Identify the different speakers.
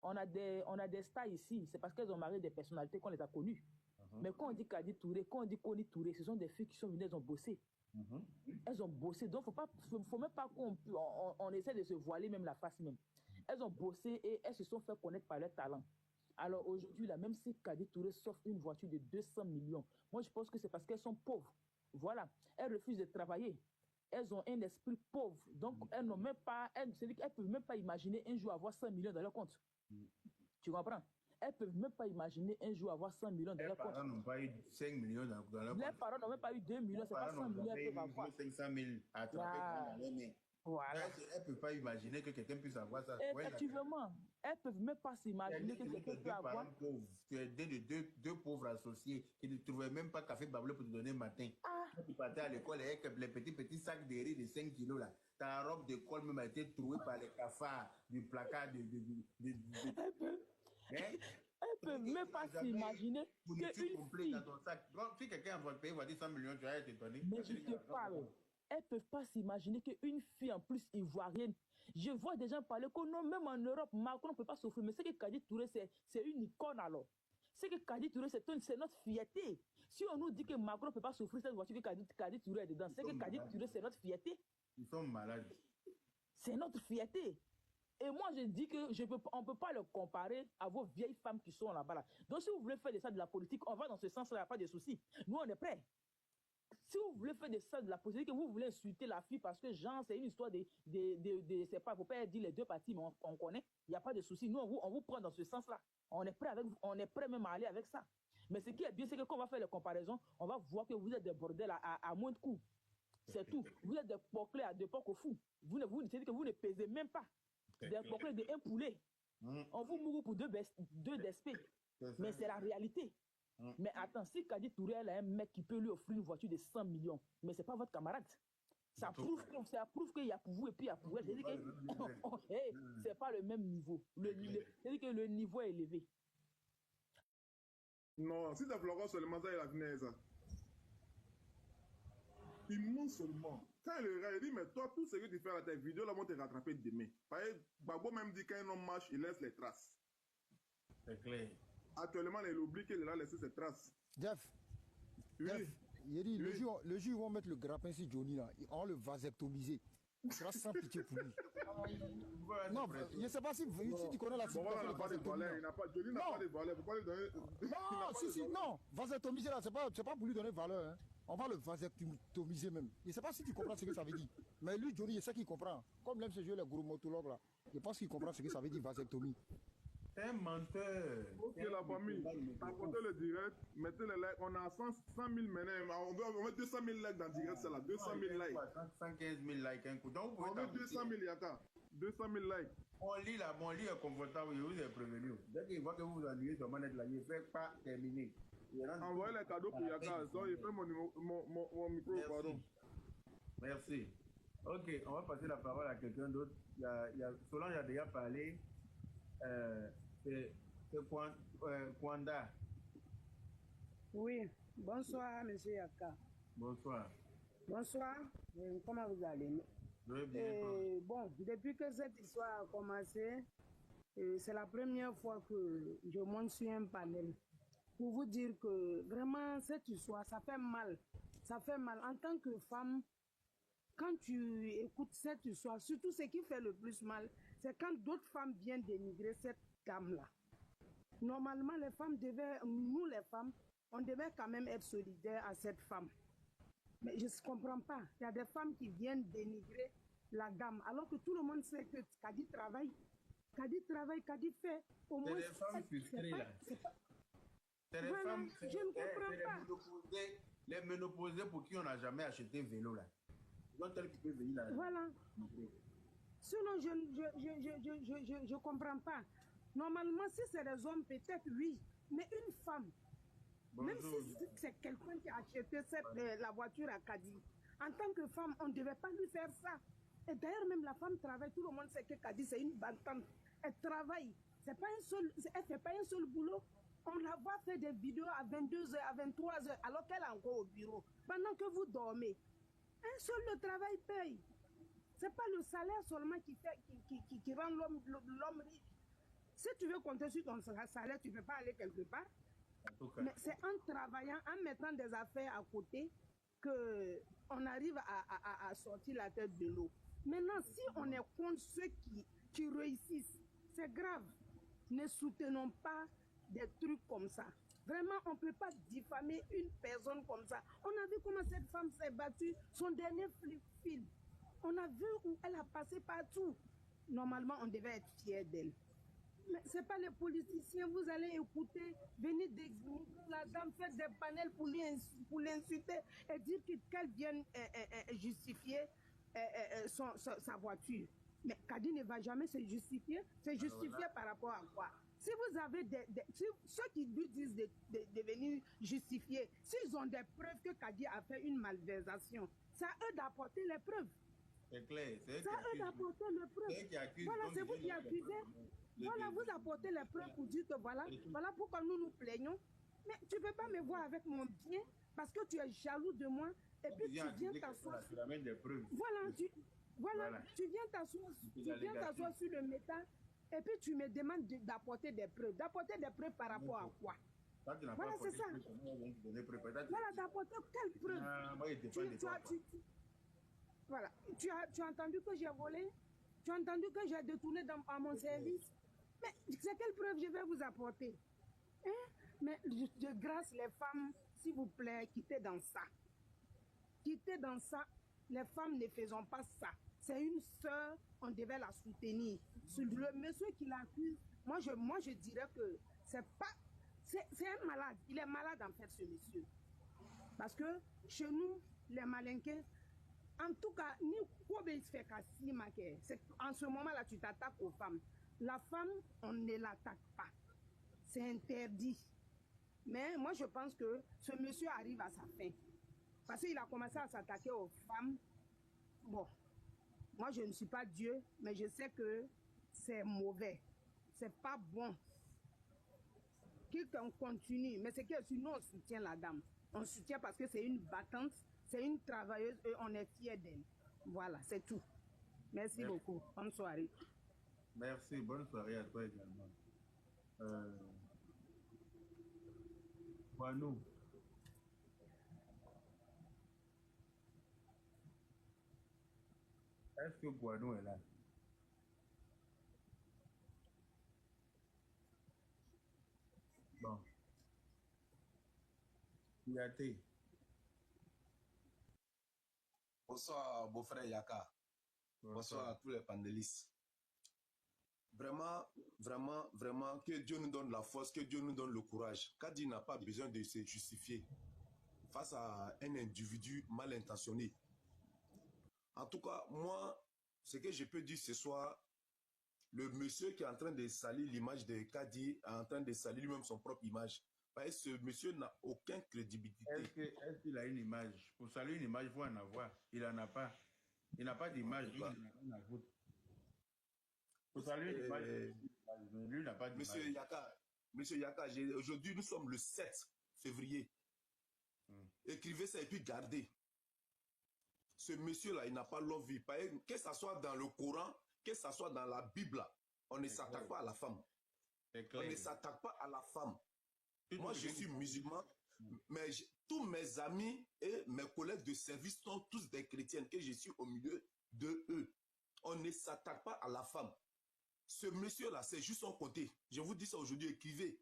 Speaker 1: on a des stars ici, c'est parce qu'elles ont marié des personnalités qu'on les a connues. Mais quand on dit Kadi Touré, quand on dit Koni Touré, ce sont des filles qui sont venues, elles ont bossé. Elles ont bossé, donc faut même pas qu'on essaie de se voiler même la face même. Elles ont bossé et elles se sont fait connaître par leur talent. Alors aujourd'hui, là, même si Kadi Touré s'offre une voiture de 200 millions, moi je pense que c'est parce qu'elles sont pauvres. Voilà, elles refusent de travailler. Elles ont un esprit pauvre, donc elles n'ont même pas, elles peuvent même pas imaginer un jour avoir 100 millions dans leur compte. Tu comprends? Elles ne peuvent même pas imaginer un jour avoir 100 millions dans leur compte.
Speaker 2: Les parents n'ont pas eu 5 millions dans leur compte.
Speaker 1: Les parents n'ont même pas eu 2 millions, c'est pas 100 millions qu'elles peuvent avoir.
Speaker 2: 500 000 à attraper. Voilà. Elles ne peuvent pas imaginer que quelqu'un puisse avoir ça.
Speaker 1: Effectivement, elles ne peuvent même pas s'imaginer que quelqu'un peut avoir.
Speaker 2: Tu es deux pauvres associés qui ne trouvaient même pas café bablé pour te donner le matin. Quand tu partais à l'école avec les petits sacs de riz de 5 kilos là, ta robe d'école même a été trouée par les cafards du placard
Speaker 1: Elles peuvent même pas s'imaginer qu'une fille...
Speaker 2: Si quelqu'un va te payer, va dire 100 millions, tu vas être étonné.
Speaker 1: Mais je te parle. Elles ne peuvent pas s'imaginer qu'une fille en plus ivoirienne, je vois des gens parler que non, même en Europe, Macron ne peut pas s'offrir. Mais c'est que Kadi Touré, c'est une icône alors. C'est que Kadi Touré, c'est notre fierté. Si on nous dit que Macron ne peut pas s'offrir cette voiture, que Kadi Touré est dedans, c'est que Kadi Touré, c'est notre fierté.
Speaker 2: Ils sont malades.
Speaker 1: C'est notre fierté. Et moi, je dis que on ne peut pas le comparer à vos vieilles femmes qui sont là-bas. Là. Donc, si vous voulez faire de ça de la politique, on va dans ce sens-là, il n'y a pas de souci. Nous, on est prêts. Si vous voulez faire de ça de la politique, que vous voulez insulter la fille parce que, genre, c'est une histoire c'est pas, il ne faut pas dire les deux parties, mais on connaît, il n'y a pas de souci. Nous, on vous prend dans ce sens-là. On est prêt même à aller avec ça. Mais ce qui est bien, c'est que quand on va faire les comparaisons, on va voir que vous êtes des bordels à moins de coups. C'est tout. Vous êtes des poclés à deux pocs au fou. C'est-à-dire que vous ne pesez même pas. Des poclés d'un poulet. On vous mourra pour deux d'espèces. Mais c'est la réalité. Mais attends, si Kadi Touré a un mec qui peut lui offrir une voiture de 100 millions, mais ce n'est pas votre camarade. Ça prouve qu'il y a pour vous et puis il y a pour elle. C'est-à-dire que ce n'est pas le même niveau. C'est-à-dire que le niveau est élevé.
Speaker 3: Non, si c'est Florent seulement, ça, il a fini ça. Il ment seulement. Quand il dit, mais toi, tout ce que tu fais à tes vidéos, là, vont te rattraper demain. Par exemple, Gbagbo même dit quand un homme marche, il laisse les traces.
Speaker 2: C'est clair.
Speaker 3: Actuellement, il oublie qu'il a laissé ses traces.
Speaker 4: Jeff,
Speaker 3: oui.
Speaker 4: Jeff, il dit, le jour où ils vont mettre le grappin sur Johnny, là, on va le vasectomiser. Il sera sans pitié pour lui. Non, je ne sais pas si tu connais la situation.
Speaker 3: Bon, voilà, Johnny n'a pas de valeur. Pourquoi lui donner...
Speaker 4: Non, vasectomiser, là, c'est pas pour lui donner valeur. Hein. On va le vasectomiser même. Je ne sais pas si tu comprends ce que ça veut dire. Mais lui, Johnny, il sait qu'il comprend. Comme l'aime ce jeu, les gourmotologues, là. Je pense qu'il comprend ce que ça veut dire, vasectomie.
Speaker 2: C'est un menteur.
Speaker 3: Ok, la famille, apportez le direct, mettez les likes. On a 100 000 maintenant. On met 200 000 likes dans le direct, c'est là. 200 000 likes.
Speaker 2: 115 000 likes un coup. Donc,
Speaker 3: on met 200 000 yaka. 200 000 likes.
Speaker 2: Mon lit là, mon lit est confortable, je vous ai prévenu. Dès qu'il voit que vous vous ennuyez sur manette là, il ne fait pas terminer.
Speaker 3: Envoyez les cadeaux pour Yaka. Donc, il fait mon micro,
Speaker 2: merci.
Speaker 3: Pardon.
Speaker 2: Merci. Ok, on va passer la parole à quelqu'un d'autre. Solange a déjà parlé. C'est Kwanda.
Speaker 5: Oui, bonsoir, monsieur Yaka.
Speaker 2: Bonsoir.
Speaker 5: Bonsoir, comment vous allez? Bon, depuis que cette histoire a commencé, c'est la première fois que je monte sur un panel pour vous dire que vraiment cette histoire, ça fait mal. Ça fait mal. En tant que femme, quand tu écoutes cette histoire, surtout ce qui fait le plus mal, c'est quand d'autres femmes viennent dénigrer cette dame-là. Normalement, les femmes devaient, nous les femmes, on devait quand même être solidaires à cette femme. Mais je ne comprends pas. Il y a des femmes qui viennent dénigrer la dame, alors que tout le monde sait que Kadi travaille. Kadi travaille, Kadi fait. Au moins,
Speaker 2: c'est des femmes frustrées là. C'est des
Speaker 5: voilà,
Speaker 2: femmes,
Speaker 5: je ne comprends pas.
Speaker 2: Les ménopausées pour qui on n'a jamais acheté vélo là. Donc, tel qui peut venir là.
Speaker 5: Voilà. Sinon, je ne comprends pas. Normalement, si c'est des hommes, peut-être oui. Mais une femme, bonjour. Même si c'est quelqu'un qui a acheté la voiture à Kadi, en tant que femme, on ne devait pas lui faire ça. Et d'ailleurs, même la femme travaille. Tout le monde sait que Kadi, c'est une bantante. Elle travaille. Elle ne fait pas un seul boulot. On la voit faire des vidéos à 22h, à 23h, alors qu'elle est encore au bureau. Pendant que vous dormez. Un seul le travail paye. Ce n'est pas le salaire seulement qui rend l'homme riche. Si tu veux compter sur ton salaire, tu ne peux pas aller quelque part. Mais c'est en travaillant, en mettant des affaires à côté, qu'on arrive à sortir la tête de l'eau. Maintenant, si on est contre ceux qui réussissent, c'est grave. Ne soutenons pas des trucs comme ça. Vraiment, on ne peut pas diffamer une personne comme ça. On a vu comment cette femme s'est battue, son dernier film. On a vu où elle a passé partout. Normalement, on devait être fiers d'elle. Mais ce n'est pas les politiciens, vous allez écouter, venir désigner la dame, faire des panels pour l'insulter et dire qu'elle vienne justifier sa voiture. Mais Kadi ne va jamais se justifier. C'est justifié par rapport à quoi? Si vous avez ceux qui lui disent de venir justifier, s'ils ont des preuves que Kadi a fait une malversation, c'est à eux d'apporter les preuves.
Speaker 2: C'est clair.
Speaker 5: C'est à eux d'apporter les preuves. Voilà, c'est vous qui accusez. Voilà, vous apportez les preuves pour dire que voilà pourquoi nous nous plaignons. Mais tu ne peux pas me voir avec mon bien parce que tu es jaloux de moi et puis tu viens t'asseoir. Voilà, tu viens t'asseoir sur le métal et puis tu me demandes d'apporter des preuves. D'apporter des preuves par rapport à quoi? Voilà, c'est ça. Voilà, d'apporter quelles preuves? Voilà, tu as entendu que j'ai volé? Tu as entendu que j'ai détourné à mon service? Mais c'est quelle preuve je vais vous apporter? Hein? Mais de grâce, les femmes, s'il vous plaît, quittez dans ça. Quittez dans ça. Les femmes ne faisons pas ça. C'est une sœur, on devait la soutenir. Le monsieur qui l'accuse, moi je dirais que c'est un malade. Il est malade en fait, ce monsieur. Parce que chez nous, les malinqués, en tout cas, en ce moment-là, tu t'attaques aux femmes. La femme, on ne l'attaque pas. C'est interdit. Mais moi, je pense que ce monsieur arrive à sa fin. Parce qu'il a commencé à s'attaquer aux femmes. Bon, moi, je ne suis pas Dieu, mais je sais que c'est mauvais. C'est pas bon. Qu'on continue. Mais c'est que sinon, on soutient la dame. On soutient parce que c'est une battante, c'est une travailleuse et on est fiers d'elle. Voilà, c'est tout. Merci beaucoup. Bonne soirée.
Speaker 2: Merci, bonne soirée à toi également. Guanou. Est-ce que Guanou est là? Bon. Yaté.
Speaker 6: Bonsoir, beau-frère Yaka. Bonsoir à tous les panélistes. Vraiment, vraiment, vraiment, que Dieu nous donne la force, que Dieu nous donne le courage. Kadi n'a pas besoin de se justifier face à un individu mal intentionné. En tout cas, moi, ce que je peux dire ce soir, le monsieur qui est en train de salir l'image de Kadi est en train de salir lui-même son propre image. Parce que ce monsieur n'a aucune crédibilité.
Speaker 2: Est-ce qu'il a une image? Pour saluer une image, il faut en avoir. Il n'en a pas. Il n'a pas d'image. Pour saluer une image, lui n'a pas d'image.
Speaker 6: Monsieur Yaka, aujourd'hui, nous sommes le 7 février. Écrivez ça et puis gardez. Ce monsieur-là, il n'a pas l'envie. Que ce soit dans le Coran, que ce soit dans la Bible, on ne s'attaque pas à la femme. On ne s'attaque pas à la femme. Moi, je suis musulman, mais tous mes amis et mes collègues de service sont tous des chrétiens, que je suis au milieu de eux. On ne s'attaque pas à la femme. Ce monsieur-là, c'est juste son côté. Je vous dis ça aujourd'hui, écrivez.